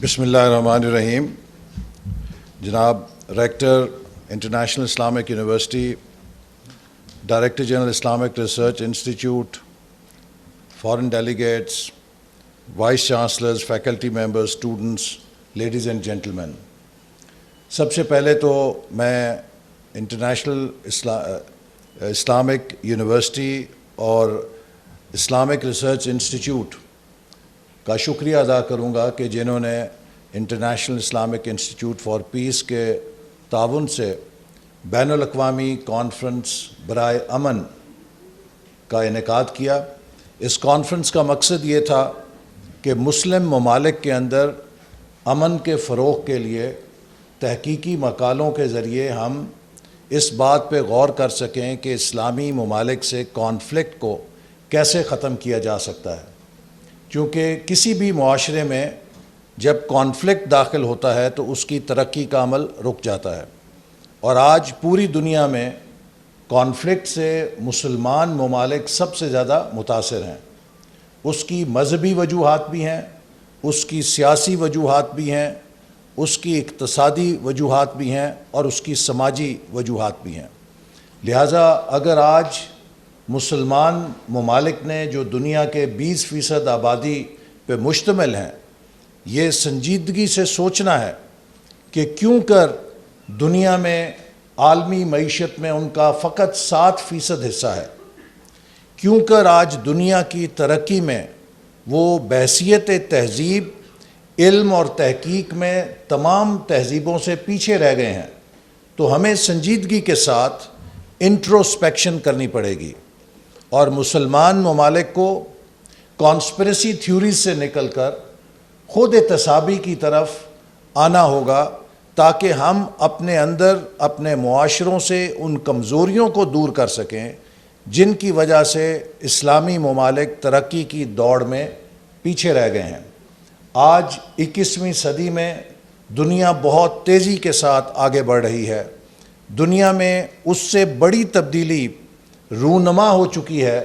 بسم اللہ الرحمن الرحیم. جناب rector international Islamic university, director general Islamic research institute, foreign delegates, vice chancellors, faculty members, students, ladies and gentlemen, سب سے پہلے تو میں انٹرنیشنل اسلامک یونیورسٹی اور اسلامک ریسرچ انسٹیٹیوٹ کا شکریہ ادا کروں گا کہ جنہوں نے international Islamic institute for peace کے تعاون سے بین الاقوامی کانفرنس برائے امن کا انعقاد کیا. اس کانفرنس کا مقصد یہ تھا کہ مسلم ممالک کے اندر امن کے فروغ کے لیے تحقیقی مقالوں کے ذریعے ہم اس بات پہ غور کر سکیں کہ اسلامی ممالک سے کانفلکٹ کو کیسے ختم کیا جا سکتا ہے، کیونکہ کسی بھی معاشرے میں جب کانفلکٹ داخل ہوتا ہے تو اس کی ترقی کا عمل رک جاتا ہے. اور آج پوری دنیا میں کانفلکٹ سے مسلمان ممالک سب سے زیادہ متاثر ہیں. اس کی مذہبی وجوہات بھی ہیں، اس کی سیاسی وجوہات بھی ہیں، اس کی اقتصادی وجوہات بھی ہیں اور اس کی سماجی وجوہات بھی ہیں. لہٰذا اگر آج مسلمان ممالک نے جو دنیا کے 20% آبادی پہ مشتمل ہیں، یہ سنجیدگی سے سوچنا ہے کہ کیوں کر دنیا میں عالمی معیشت میں ان کا فقط 7% حصہ ہے، کیوں کر آج دنیا کی ترقی میں وہ بحیثیت تہذیب، علم اور تحقیق میں تمام تہذیبوں سے پیچھے رہ گئے ہیں. تو ہمیں سنجیدگی کے ساتھ انٹروسپیکشن کرنی پڑے گی اور مسلمان ممالک کو کانسپریسی تھیوریز سے نکل کر خود احتسابی کی طرف آنا ہوگا تاکہ ہم اپنے اندر اپنے معاشروں سے ان کمزوریوں کو دور کر سکیں جن کی وجہ سے اسلامی ممالک ترقی کی دوڑ میں پیچھے رہ گئے ہیں. آج 21ویں صدی میں دنیا بہت تیزی کے ساتھ آگے بڑھ رہی ہے. دنیا میں اس سے بڑی تبدیلی رونما ہو چکی ہے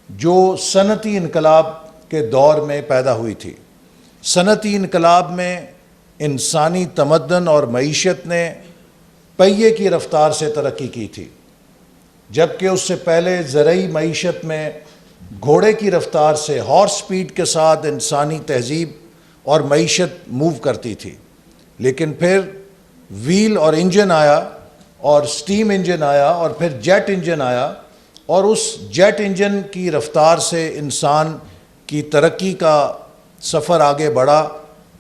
جو صنعتی انقلاب کے دور میں پیدا ہوئی تھی. صنعتی انقلاب میں انسانی تمدن اور معیشت نے پہیے کی رفتار سے ترقی کی تھی، جبکہ اس سے پہلے زرعی معیشت میں گھوڑے کی رفتار سے ہارس سپیڈ کے ساتھ انسانی تہذیب اور معیشت موو کرتی تھی. لیکن پھر ویل اور انجن آیا اور سٹیم انجن آیا اور پھر جیٹ انجن آیا اور اس جیٹ انجن کی رفتار سے انسان کی ترقی کا سفر آگے بڑھا.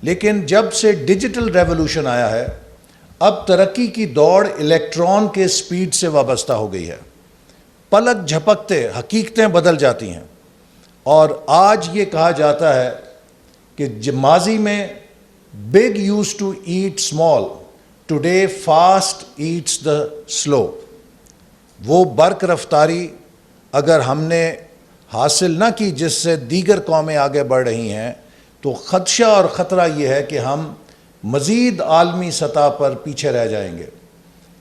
لیکن جب سے ڈیجیٹل ریولوشن آیا ہے، اب ترقی کی دوڑ الیکٹران کے سپیڈ سے وابستہ ہو گئی ہے. پلک جھپکتے حقیقتیں بدل جاتی ہیں اور آج یہ کہا جاتا ہے کہ ماضی میں big use to eat small, today fast eats the slow. وہ برق رفتاری اگر ہم نے حاصل نہ کی جس سے دیگر قومیں آگے بڑھ رہی ہیں تو خدشہ اور خطرہ یہ ہے کہ ہم مزید عالمی سطح پر پیچھے رہ جائیں گے.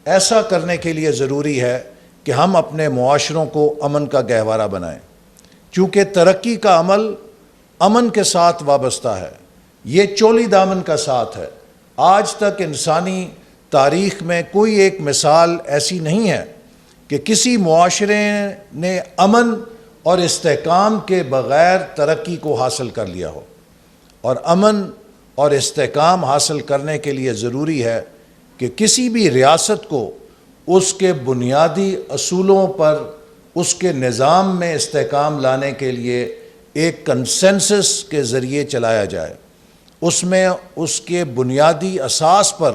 ایسا کرنے کے لیے ضروری ہے کہ ہم اپنے معاشروں کو امن کا گہوارہ بنائیں، چونکہ ترقی کا عمل امن کے ساتھ وابستہ ہے. یہ چولی دامن کا ساتھ ہے. آج تک انسانی تاریخ میں کوئی ایک مثال ایسی نہیں ہے کہ کسی معاشرے نے امن اور استحکام کے بغیر ترقی کو حاصل کر لیا ہو. اور امن اور استحکام حاصل کرنے کے لیے ضروری ہے کہ کسی بھی ریاست کو اس کے بنیادی اصولوں پر اس کے نظام میں استحکام لانے کے لیے ایک کنسنسس کے ذریعے چلایا جائے. اس میں اس کے بنیادی اساس پر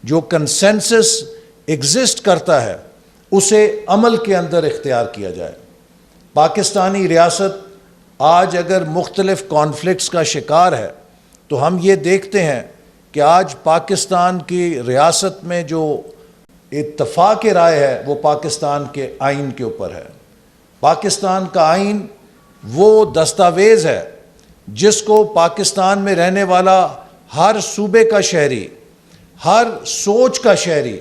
جو کنسنسس ایگزسٹ کرتا ہے اسے عمل کے اندر اختیار کیا جائے. پاکستانی ریاست آج اگر مختلف کانفلکٹس کا شکار ہے تو ہم یہ دیکھتے ہیں کہ آج پاکستان کی ریاست میں جو اتفاق رائے ہے وہ پاکستان کے آئین کے اوپر ہے. پاکستان کا آئین وہ دستاویز ہے جس کو پاکستان میں رہنے والا ہر صوبے کا شہری، ہر سوچ کا شہری،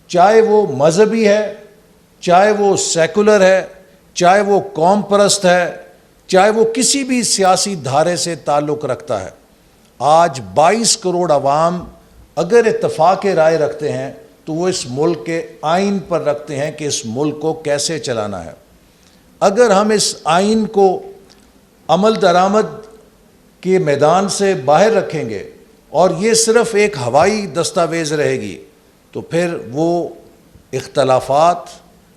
چاہے وہ مذہبی ہے، چاہے وہ سیکولر ہے، چاہے وہ قوم پرست ہے، چاہے وہ کسی بھی سیاسی دھارے سے تعلق رکھتا ہے. آج 22 کروڑ عوام اگر اتفاق رائے رکھتے ہیں تو وہ اس ملک کے آئین پر رکھتے ہیں کہ اس ملک کو کیسے چلانا ہے. اگر ہم اس آئین کو عمل درآمد کے میدان سے باہر رکھیں گے اور یہ صرف ایک ہوائی دستاویز رہے گی تو پھر وہ اختلافات،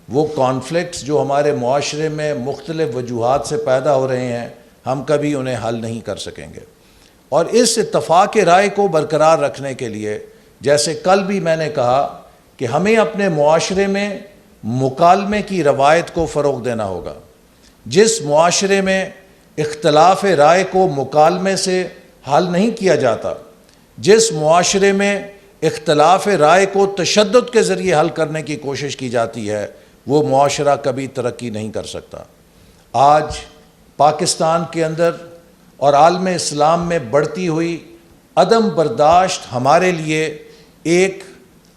وہ کانفلکٹس جو ہمارے معاشرے میں مختلف وجوہات سے پیدا ہو رہے ہیں، ہم کبھی انہیں حل نہیں کر سکیں گے. اور اس اتفاق رائے کو برقرار رکھنے کے لیے، جیسے کل بھی میں نے کہا کہ ہمیں اپنے معاشرے میں مکالمے کی روایت کو فروغ دینا ہوگا. جس معاشرے میں اختلاف رائے کو مکالمے سے حل نہیں کیا جاتا، جس معاشرے میں اختلاف رائے کو تشدد کے ذریعے حل کرنے کی کوشش کی جاتی ہے، وہ معاشرہ کبھی ترقی نہیں کر سکتا. آج پاکستان کے اندر اور عالم اسلام میں بڑھتی ہوئی عدم برداشت ہمارے لیے ایک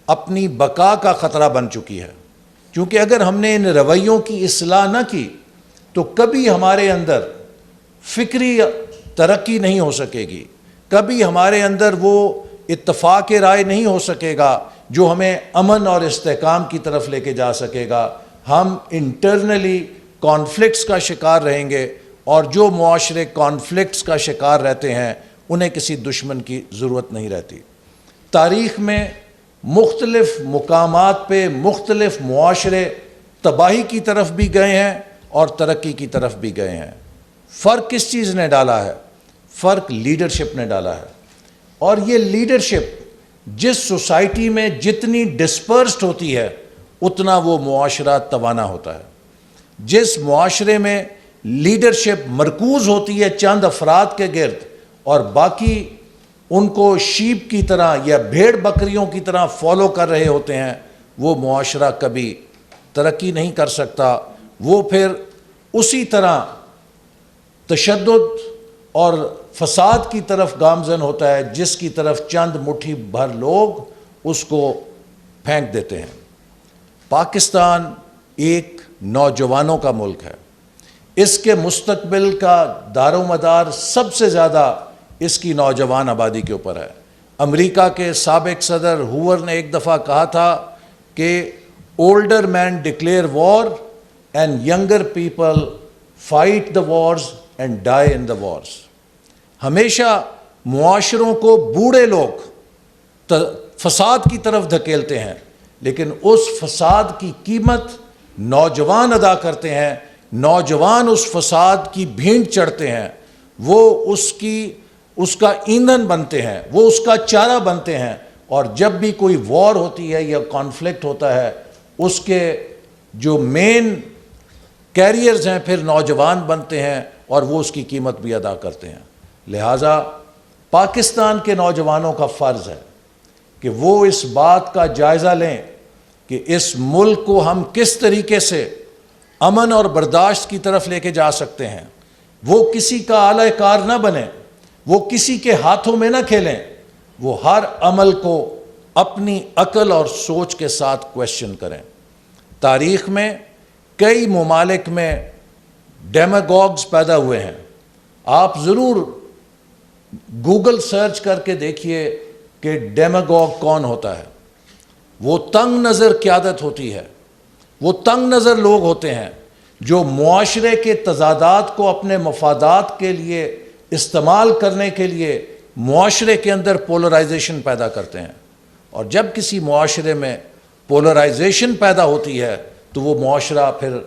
اپنی بقا کا خطرہ بن چکی ہے. کیونکہ اگر ہم نے ان رویوں کی اصلاح نہ کی تو کبھی ہمارے اندر فکری ترقی نہیں ہو سکے گی، کبھی ہمارے اندر وہ اتفاق رائے نہیں ہو سکے گا جو ہمیں امن اور استحکام کی طرف لے کے جا سکے گا. ہم انٹرنلی کانفلکٹس کا شکار رہیں گے، اور جو معاشرے کانفلکٹس کا شکار رہتے ہیں انہیں کسی دشمن کی ضرورت نہیں رہتی. تاریخ میں مختلف مقامات پہ مختلف معاشرے تباہی کی طرف بھی گئے ہیں اور ترقی کی طرف بھی گئے ہیں. فرق کس چیز نے ڈالا ہے؟ فرق لیڈرشپ نے ڈالا ہے. اور یہ لیڈرشپ جس سوسائٹی میں جتنی ڈسپرسڈ ہوتی ہے اتنا وہ معاشرہ توانا ہوتا ہے. جس معاشرے میں لیڈرشپ مرکوز ہوتی ہے چند افراد کے گرد اور باقی ان کو شیپ کی طرح یا بھیڑ بکریوں کی طرح فالو کر رہے ہوتے ہیں، وہ معاشرہ کبھی ترقی نہیں کر سکتا. وہ پھر اسی طرح تشدد اور فساد کی طرف گامزن ہوتا ہے جس کی طرف چند مٹھی بھر لوگ اس کو پھینک دیتے ہیں. پاکستان ایک نوجوانوں کا ملک ہے. اس کے مستقبل کا دار و مدار سب سے زیادہ اس کی نوجوان آبادی کے اوپر ہے. امریکہ کے سابق صدر ہوور نے ایک دفعہ کہا تھا کہ older men declare war and younger people fight the wars and die in the wars. ہمیشہ معاشروں کو بوڑھے لوگ فساد کی طرف دھکیلتے ہیں، لیکن اس فساد کی قیمت نوجوان ادا کرتے ہیں. نوجوان اس فساد کی بھینٹ چڑھتے ہیں، وہ اس کا ایندھن بنتے ہیں، وہ اس کا چارہ بنتے ہیں. اور جب بھی کوئی وار ہوتی ہے یا کانفلکٹ ہوتا ہے، اس کے جو مین کیریئرز ہیں پھر نوجوان بنتے ہیں اور وہ اس کی قیمت بھی ادا کرتے ہیں. لہٰذا پاکستان کے نوجوانوں کا فرض ہے کہ وہ اس بات کا جائزہ لیں کہ اس ملک کو ہم کس طریقے سے امن اور برداشت کی طرف لے کے جا سکتے ہیں. وہ کسی کا اعلی کار نہ بنیں، وہ کسی کے ہاتھوں میں نہ کھیلیں، وہ ہر عمل کو اپنی عقل اور سوچ کے ساتھ کویسچن کریں. تاریخ میں کئی ممالک میں ڈیماگوگز پیدا ہوئے ہیں. آپ ضرور گوگل سرچ کر کے دیکھیے کہ ڈیماگوگ کون ہوتا ہے. وہ تنگ نظر قیادت ہوتی ہے، وہ تنگ نظر لوگ ہوتے ہیں جو معاشرے کے تضادات کو اپنے مفادات کے لیے استعمال کرنے کے لیے معاشرے کے اندر پولرائزیشن پیدا کرتے ہیں. اور جب کسی معاشرے میں پولرائزیشن پیدا ہوتی ہے تو وہ معاشرہ پھر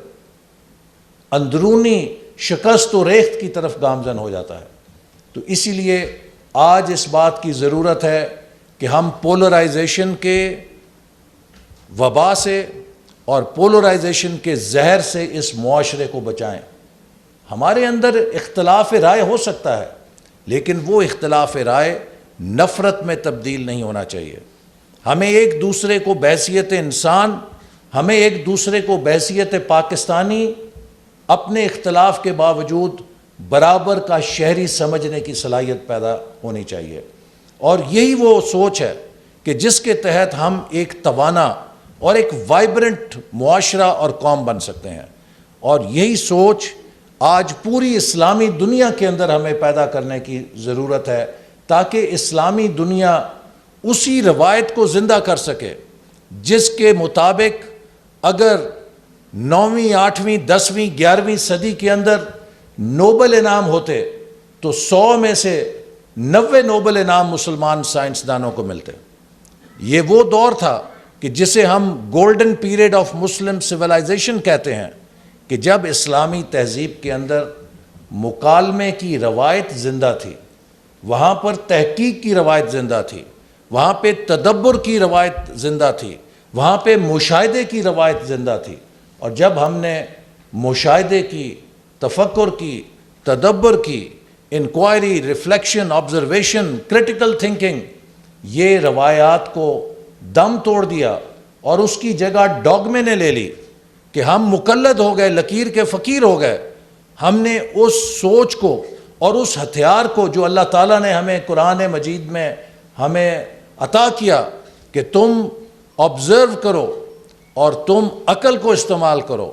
اندرونی شکست و ریخت کی طرف گامزن ہو جاتا ہے. تو اسی لیے آج اس بات کی ضرورت ہے کہ ہم پولرائزیشن کے وبا سے اور پولرائزیشن کے زہر سے اس معاشرے کو بچائیں. ہمارے اندر اختلاف رائے ہو سکتا ہے، لیکن وہ اختلاف رائے نفرت میں تبدیل نہیں ہونا چاہیے. ہمیں ایک دوسرے کو بحیثیت انسان، ہمیں ایک دوسرے کو بحیثیت پاکستانی اپنے اختلاف کے باوجود برابر کا شہری سمجھنے کی صلاحیت پیدا ہونی چاہیے. اور یہی وہ سوچ ہے کہ جس کے تحت ہم ایک توانا اور ایک وائبرنٹ معاشرہ اور قوم بن سکتے ہیں. اور یہی سوچ آج پوری اسلامی دنیا کے اندر ہمیں پیدا کرنے کی ضرورت ہے تاکہ اسلامی دنیا اسی روایت کو زندہ کر سکے جس کے مطابق اگر 9ویں 8ویں 10ویں 11ویں صدی کے اندر نوبل انعام ہوتے تو 100 میں سے 90 نوبل انعام مسلمان سائنسدانوں کو ملتے۔ یہ وہ دور تھا کہ جسے ہم golden period of Muslim civilisation کہتے ہیں، کہ جب اسلامی تہذیب کے اندر مکالمے کی روایت زندہ تھی، وہاں پر تحقیق کی روایت زندہ تھی، وہاں پہ تدبر کی روایت زندہ تھی، وہاں پہ مشاہدے کی روایت زندہ تھی۔ اور جب ہم نے مشاہدے کی، تفکر کی، تدبر کی، inquiry, reflection, observation, critical thinking, یہ روایات کو دم توڑ دیا اور اس کی جگہ ڈوگمے نے لے لی کہ ہم مقلد ہو گئے، لکیر کے فقیر ہو گئے۔ ہم نے اس سوچ کو اور اس ہتھیار کو جو اللہ تعالیٰ نے ہمیں قرآن مجید میں ہمیں عطا کیا کہ تم آبزرو کرو اور تم عقل کو استعمال کرو،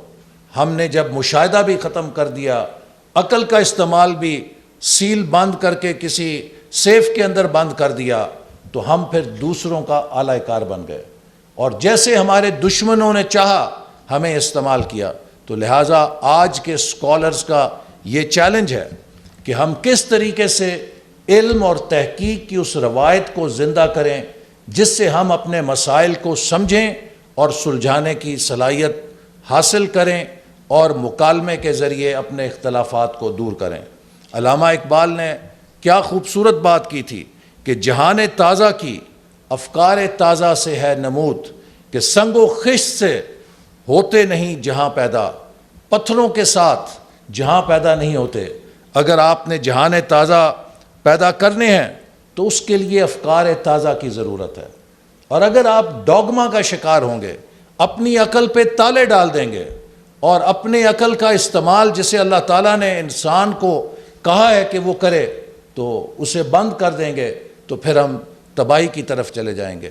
ہم نے جب مشاہدہ بھی ختم کر دیا، عقل کا استعمال بھی سیل بند کر کے کسی سیف کے اندر بند کر دیا، تو ہم پھر دوسروں کا اعلی کار بن گئے اور جیسے ہمارے دشمنوں نے چاہا ہمیں استعمال کیا۔ تو لہٰذا آج کے اسکالرز کا یہ چیلنج ہے کہ ہم کس طریقے سے علم اور تحقیق کی اس روایت کو زندہ کریں جس سے ہم اپنے مسائل کو سمجھیں اور سلجھانے کی صلاحیت حاصل کریں اور مکالمے کے ذریعے اپنے اختلافات کو دور کریں۔ علامہ اقبال نے کیا خوبصورت بات کی تھی کہ جہان تازہ کی افکار تازہ سے ہے نمود، کہ سنگ و خشت سے ہوتے نہیں جہاں پیدا، پتھروں کے ساتھ جہاں پیدا نہیں ہوتے۔ اگر آپ نے جہان تازہ پیدا کرنے ہیں تو اس کے لیے افکار تازہ کی ضرورت ہے، اور اگر آپ ڈوگما کا شکار ہوں گے، اپنی عقل پہ تالے ڈال دیں گے اور اپنے عقل کا استعمال جسے اللہ تعالیٰ نے انسان کو کہا ہے کہ وہ کرے تو اسے بند کر دیں گے، تو پھر ہم تباہی کی طرف چلے جائیں گے۔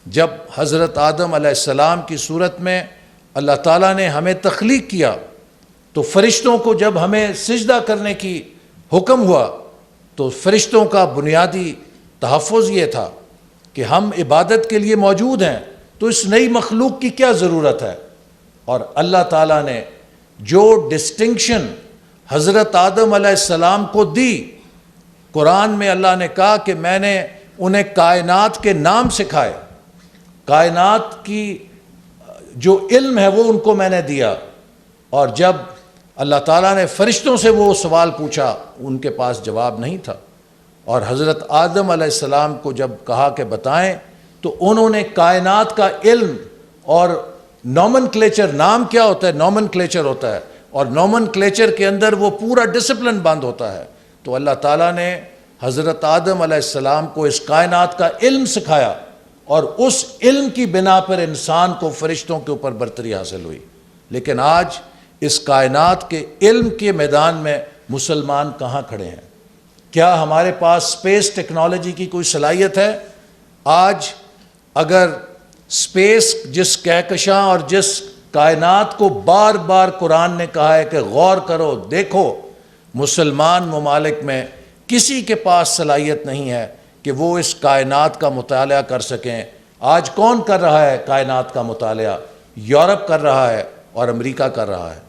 جب حضرت آدم علیہ السلام کی صورت میں اللہ تعالیٰ نے ہمیں تخلیق کیا تو فرشتوں کو جب ہمیں سجدہ کرنے کی حکم ہوا تو فرشتوں کا بنیادی تحفظ یہ تھا کہ ہم عبادت کے لیے موجود ہیں، تو اس نئی مخلوق کی کیا ضرورت ہے؟ اور اللہ تعالیٰ نے جو ڈسٹنکشن حضرت آدم علیہ السلام کو دی، قرآن میں اللہ نے کہا کہ میں نے انہیں کائنات کے نام سکھائے، کائنات کی جو علم ہے وہ ان کو میں نے دیا۔ اور جب اللہ تعالیٰ نے فرشتوں سے وہ سوال پوچھا ان کے پاس جواب نہیں تھا، اور حضرت آدم علیہ السلام کو جب کہا کہ بتائیں تو انہوں نے کائنات کا علم اور نومن نام کیا ہوتا ہے، نومن ہوتا ہے، اور نومن کے اندر وہ پورا ڈسپلن بند ہوتا ہے۔ تو اللہ تعالیٰ نے حضرت آدم علیہ السلام کو اس کائنات کا علم سکھایا، اور اس علم کی بنا پر انسان کو فرشتوں کے اوپر برتری حاصل ہوئی۔ لیکن آج اس کائنات کے علم کے میدان میں مسلمان کہاں کھڑے ہیں؟ کیا ہمارے پاس اسپیس ٹیکنالوجی کی کوئی صلاحیت ہے؟ آج اگر اسپیس جس کہکشاں اور جس کائنات کو بار بار قرآن نے کہا ہے کہ غور کرو، دیکھو، مسلمان ممالک میں کسی کے پاس صلاحیت نہیں ہے کہ وہ اس کائنات کا مطالعہ کر سکیں۔ آج کون کر رہا ہے کائنات کا مطالعہ؟ یورپ کر رہا ہے اور امریکہ کر رہا ہے،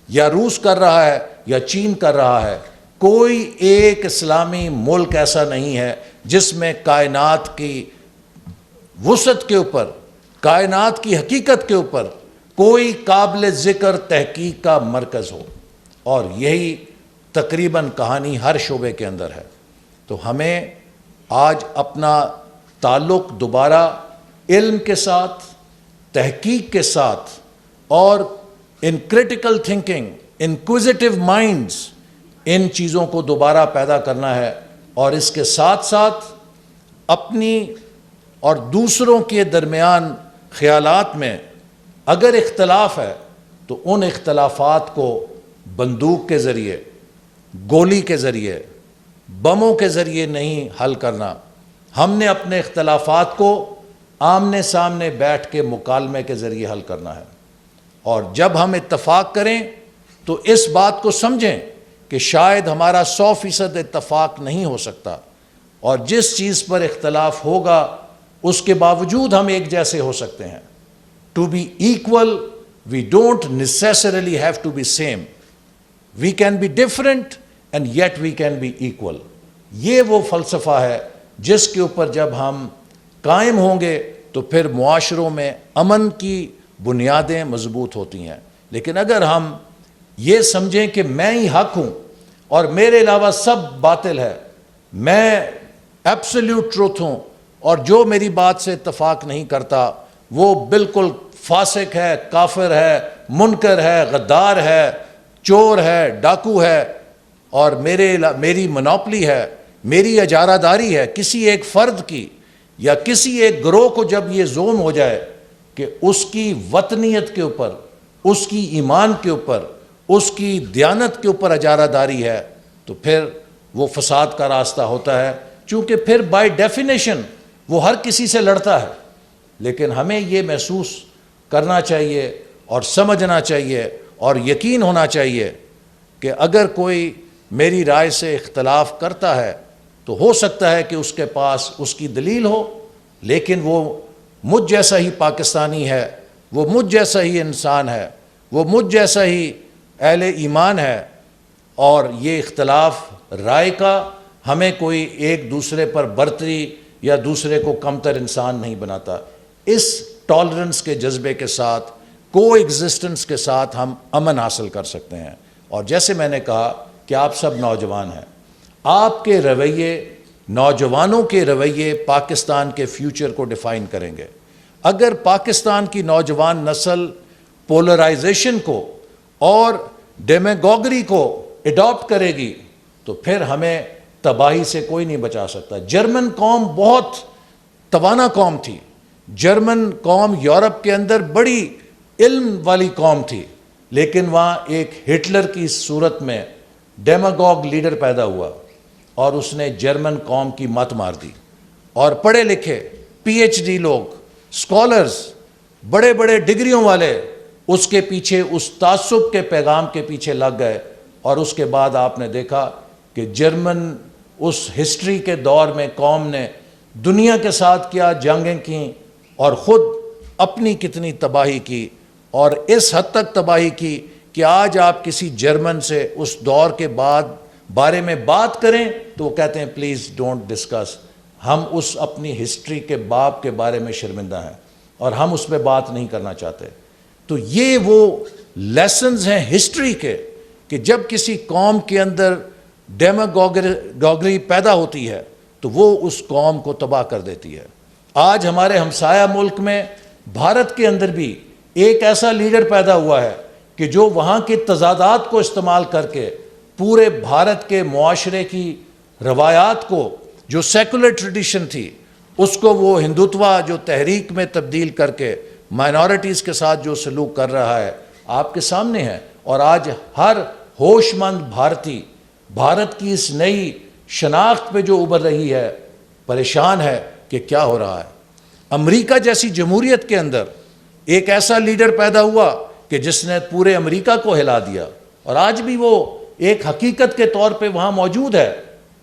یا روس کر رہا ہے یا چین کر رہا ہے۔ کوئی ایک اسلامی ملک ایسا نہیں ہے جس میں کائنات کی وسعت کے اوپر، کائنات کی حقیقت کے اوپر کوئی قابل ذکر تحقیق کا مرکز ہو، اور یہی تقریباً کہانی ہر شعبے کے اندر ہے۔ تو ہمیں آج اپنا تعلق دوبارہ علم کے ساتھ، تحقیق کے ساتھ، اور ان کریٹیکل تھنکنگ، انکوزیٹو مائنڈز، ان چیزوں کو دوبارہ پیدا کرنا ہے، اور اس کے ساتھ ساتھ اپنی اور دوسروں کے درمیان خیالات میں اگر اختلاف ہے تو ان اختلافات کو بندوق کے ذریعے، گولی کے ذریعے، بموں کے ذریعے نہیں حل کرنا۔ ہم نے اپنے اختلافات کو آمنے سامنے بیٹھ کے مکالمے کے ذریعے حل کرنا ہے، اور جب ہم اتفاق کریں تو اس بات کو سمجھیں کہ شاید ہمارا 100% اتفاق نہیں ہو سکتا، اور جس چیز پر اختلاف ہوگا اس کے باوجود ہم ایک جیسے ہو سکتے ہیں. To be equal we don't necessarily have to be same. We can be different and yet we can be equal. یہ وہ فلسفہ ہے جس کے اوپر جب ہم قائم ہوں گے تو پھر معاشروں میں امن کی بنیادیں مضبوط ہوتی ہیں. لیکن اگر ہم یہ سمجھیں کہ میں ہی حق ہوں اور میرے علاوہ سب باطل ہے، میں ایبسلیوٹ ٹروتھ ہوں، اور جو میری بات سے اتفاق نہیں کرتا وہ بالکل فاسق ہے، کافر ہے، منکر ہے، غدار ہے، چور ہے، ڈاکو ہے، اور میری منوپلی ہے، میری اجارہ داری ہے کسی ایک فرد کی یا کسی ایک گروہ کو، جب یہ زوم ہو جائے کہ اس کی وطنیت کے اوپر، اس کی ایمان کے اوپر، اس کی دیانت کے اوپر اجارہ داری ہے، تو پھر وہ فساد کا راستہ ہوتا ہے. چونکہ پھر بائی ڈیفینیشن وہ ہر کسی سے لڑتا ہے. لیکن ہمیں یہ محسوس کرنا چاہیے اور سمجھنا چاہیے اور یقین ہونا چاہیے کہ اگر کوئی میری رائے سے اختلاف کرتا ہے تو ہو سکتا ہے کہ اس کے پاس اس کی دلیل ہو، لیکن وہ مجھ جیسا ہی پاکستانی ہے، وہ مجھ جیسا ہی انسان ہے، وہ مجھ جیسا ہی اہل ایمان ہے، اور یہ اختلاف رائے کا ہمیں کوئی ایک دوسرے پر برتری یا دوسرے کو کمتر انسان نہیں بناتا. اس ٹالرنس کے جذبے کے ساتھ، کو ایگزسٹنس کے ساتھ ہم امن حاصل کر سکتے ہیں. اور جیسے میں نے کہا کہ آپ سب نوجوان ہیں، آپ کے رویے، نوجوانوں کے رویے پاکستان کے فیوچر کو ڈیفائن کریں گے. اگر پاکستان کی نوجوان نسل پولرائزیشن کو اور ڈیمیگوگری کو اڈاپٹ کرے گی تو پھر ہمیں تباہی سے کوئی نہیں بچا سکتا. جرمن قوم بہت توانا قوم تھی. جرمن قوم یورپ کے اندر بڑی علم والی قوم تھی، لیکن وہاں ایک ہٹلر کی صورت میں ڈیمیگوگ لیڈر پیدا ہوا اور اس نے جرمن قوم کی مت مار دی. اور پڑھے لکھے پی ایچ ڈی لوگ، اسکالرز، بڑے بڑے ڈگریوں والے اس کے پیچھے، اس تعصب کے پیغام کے پیچھے لگ گئے. اور اس کے بعد آپ نے دیکھا کہ جرمن اس ہسٹری کے دور میں قوم نے دنیا کے ساتھ کیا جنگیں کیں اور خود اپنی کتنی تباہی کی، اور اس حد تک تباہی کی کہ آج آپ کسی جرمن سے اس دور کے بعد بارے میں بات کریں تو وہ کہتے ہیں پلیز ڈونٹ ڈسکس. ہم اس اپنی ہسٹری کے باب کے بارے میں شرمندہ ہیں اور ہم اس پہ بات نہیں کرنا چاہتے. تو یہ وہ لیسنز ہیں ہسٹری کے کہ جب کسی قوم کے اندر ڈیمیگوگری پیدا ہوتی ہے تو وہ اس قوم کو تباہ کر دیتی ہے. آج ہمارے ہمسایہ ملک میں بھارت کے اندر بھی ایک ایسا لیڈر پیدا ہوا ہے کہ جو وہاں کے تضادات کو استعمال کر کے پورے بھارت کے معاشرے کی روایات کو، جو سیکولر ٹریڈیشن تھی، اس کو وہ ہندوتوا جو تحریک میں تبدیل کر کے مائنورٹیز کے ساتھ جو سلوک کر رہا ہے آپ کے سامنے ہے. اور آج ہر ہوش مند بھارتی بھارت کی اس نئی شناخت پہ جو ابھر رہی ہے پریشان ہے کہ کیا ہو رہا ہے. امریکہ جیسی جمہوریت کے اندر ایک ایسا لیڈر پیدا ہوا کہ جس نے پورے امریکہ کو ہلا دیا، اور آج بھی وہ ایک حقیقت کے طور پہ وہاں موجود ہے.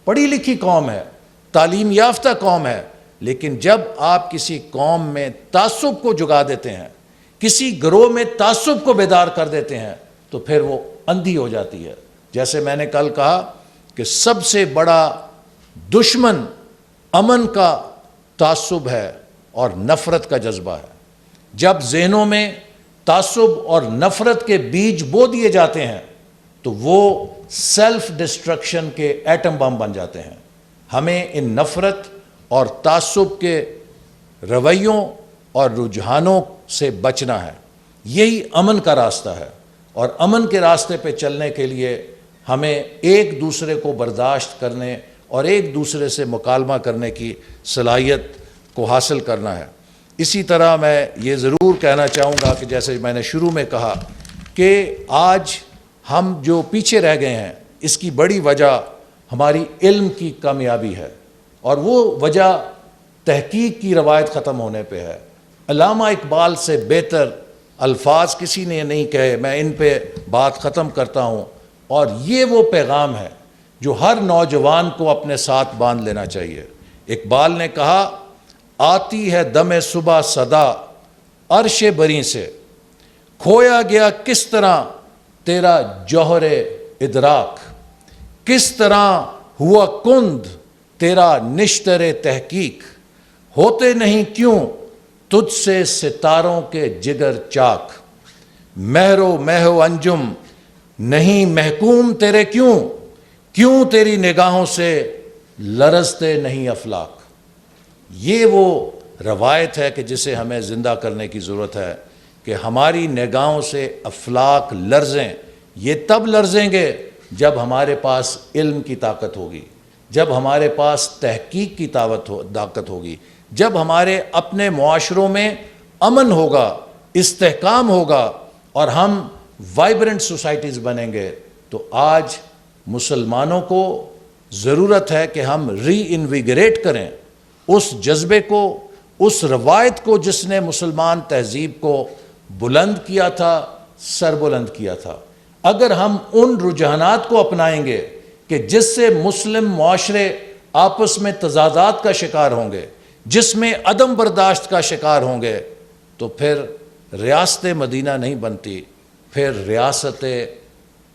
پڑھی لکھی قوم ہے، تعلیم یافتہ قوم ہے، لیکن جب آپ کسی قوم میں تعصب کو جگا دیتے ہیں، کسی گروہ میں تعصب کو بیدار کر دیتے ہیں تو پھر وہ اندھی ہو جاتی ہے. جیسے میں نے کل کہا کہ سب سے بڑا دشمن امن کا تعصب ہے اور نفرت کا جذبہ ہے. جب ذہنوں میں تعصب اور نفرت کے بیج بو دیے جاتے ہیں تو وہ سیلف ڈسٹرکشن کے ایٹم بم بن جاتے ہیں. ہمیں ان نفرت اور تعصب کے رویوں اور رجحانوں سے بچنا ہے. یہی امن کا راستہ ہے، اور امن کے راستے پہ چلنے کے لیے ہمیں ایک دوسرے کو برداشت کرنے اور ایک دوسرے سے مکالمہ کرنے کی صلاحیت کو حاصل کرنا ہے. اسی طرح میں یہ ضرور کہنا چاہوں گا کہ جیسے میں نے شروع میں کہا کہ آج ہم جو پیچھے رہ گئے ہیں اس کی بڑی وجہ ہماری علم کی کامیابی ہے، اور وہ وجہ تحقیق کی روایت ختم ہونے پہ ہے. علامہ اقبال سے بہتر الفاظ کسی نے نہیں کہے، میں ان پہ بات ختم کرتا ہوں، اور یہ وہ پیغام ہے جو ہر نوجوان کو اپنے ساتھ باندھ لینا چاہیے۔ اقبال نے کہا، آتی ہے دم صبح صدا عرش بری سے، کھویا گیا کس طرح تیرا جوہر ادراک، کس طرح ہوا کند تیرا نشتر تحقیق، ہوتے نہیں کیوں تجھ سے ستاروں کے جگر چاک، مہر و انجم نہیں محکوم تیرے کیوں تیری نگاہوں سے لرزتے نہیں افلاک۔ یہ وہ روایت ہے کہ جسے ہمیں زندہ کرنے کی ضرورت ہے کہ ہماری نگاہوں سے افلاک لرزیں۔ یہ تب لرزیں گے جب ہمارے پاس علم کی طاقت ہوگی، جب ہمارے پاس تحقیق کی طاقت ہوگی، جب ہمارے اپنے معاشروں میں امن ہوگا، استحکام ہوگا، اور ہم وائبرنٹ سوسائٹیز بنیں گے۔ تو آج مسلمانوں کو ضرورت ہے کہ ہم ری انویگریٹ کریں اس جذبے کو، اس روایت کو جس نے مسلمان تہذیب کو بلند کیا تھا، سر بلند کیا تھا۔ اگر ہم ان رجحانات کو اپنائیں گے کہ جس سے مسلم معاشرے آپس میں تضادات کا شکار ہوں گے، جس میں عدم برداشت کا شکار ہوں گے، تو پھر ریاست مدینہ نہیں بنتی، پھر ریاست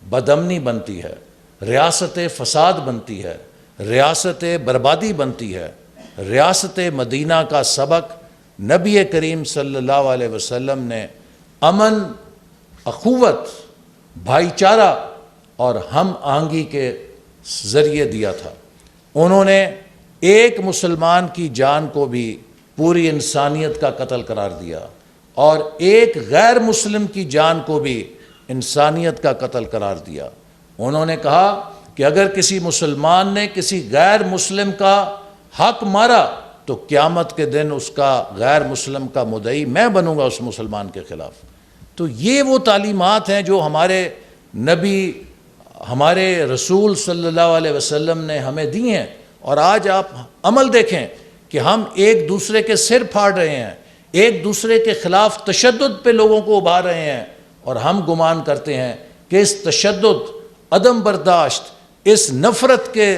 بدامنی بنتی ہے، ریاست فساد بنتی ہے، ریاست بربادی بنتی ہے۔ ریاست مدینہ کا سبق نبی کریم صلی اللہ علیہ وسلم نے امن، اخوت، بھائی چارہ اور ہم آہنگی کے ذریعے دیا تھا۔ انہوں نے ایک مسلمان کی جان کو بھی پوری انسانیت کا قتل قرار دیا، اور ایک غیر مسلم کی جان کو بھی انسانیت کا قتل قرار دیا۔ انہوں نے کہا کہ اگر کسی مسلمان نے کسی غیر مسلم کا حق مارا تو قیامت کے دن اس کا غیر مسلم کا مدعی میں بنوں گا اس مسلمان کے خلاف۔ تو یہ وہ تعلیمات ہیں جو ہمارے نبی، ہمارے رسول صلی اللہ علیہ وسلم نے ہمیں دی ہیں، اور آج آپ عمل دیکھیں کہ ہم ایک دوسرے کے سر پھاڑ رہے ہیں، ایک دوسرے کے خلاف تشدد پہ لوگوں کو ابھار رہے ہیں، اور ہم گمان کرتے ہیں کہ اس تشدد، عدم برداشت، اس نفرت کے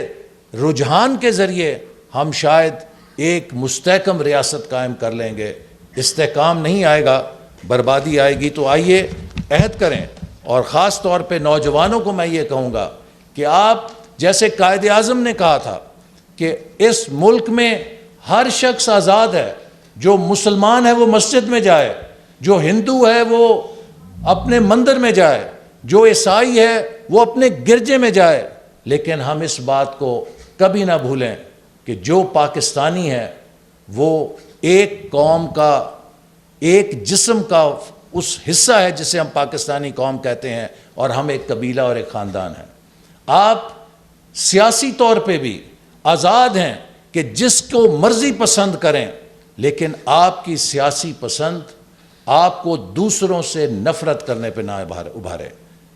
رجحان کے ذریعے ہم شاید ایک مستحکم ریاست قائم کر لیں گے۔ استحکام نہیں آئے گا، بربادی آئے گی۔ تو آئیے عہد کریں، اور خاص طور پہ نوجوانوں کو میں یہ کہوں گا کہ آپ، جیسے قائد اعظم نے کہا تھا کہ اس ملک میں ہر شخص آزاد ہے، جو مسلمان ہے وہ مسجد میں جائے، جو ہندو ہے وہ اپنے مندر میں جائے، جو عیسائی ہے وہ اپنے گرجے میں جائے، لیکن ہم اس بات کو کبھی نہ بھولیں کہ جو پاکستانی ہے وہ ایک قوم کا، ایک جسم کا اس حصہ ہے جسے ہم پاکستانی قوم کہتے ہیں، اور ہم ایک قبیلہ اور ایک خاندان ہیں۔ آپ سیاسی طور پہ بھی آزاد ہیں کہ جس کو مرضی پسند کریں، لیکن آپ کی سیاسی پسند آپ کو دوسروں سے نفرت کرنے پہ نہ ابھارے،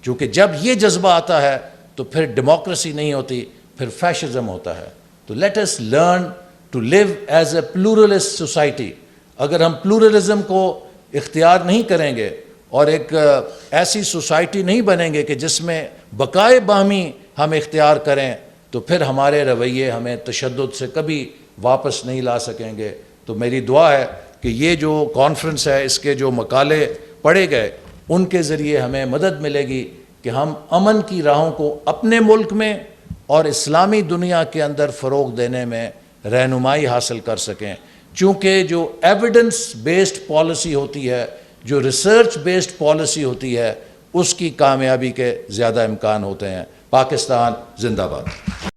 کیونکہ جب یہ جذبہ آتا ہے تو پھر ڈیموکریسی نہیں ہوتی، پھر فیشزم ہوتا ہے۔ تو let us learn to live as a pluralist society. اگر ہم پلورلزم کو اختیار نہیں کریں گے اور ایک ایسی سوسائٹی نہیں بنیں گے کہ جس میں بقائے باہمی ہم اختیار کریں، تو پھر ہمارے رویے ہمیں تشدد سے کبھی واپس نہیں لا سکیں گے۔ تو میری دعا ہے کہ یہ جو کانفرنس ہے، اس کے جو مقالے پڑھے گئے، ان کے ذریعے ہمیں مدد ملے گی کہ ہم امن کی راہوں کو اپنے ملک میں اور اسلامی دنیا کے اندر فروغ دینے میں رہنمائی حاصل کر سکیں۔ چونکہ جو ایویڈنس بیسڈ پالیسی ہوتی ہے، جو ریسرچ بیسڈ پالیسی ہوتی ہے، اس کی کامیابی کے زیادہ امکان ہوتے ہیں۔ پاکستان زندہ باد۔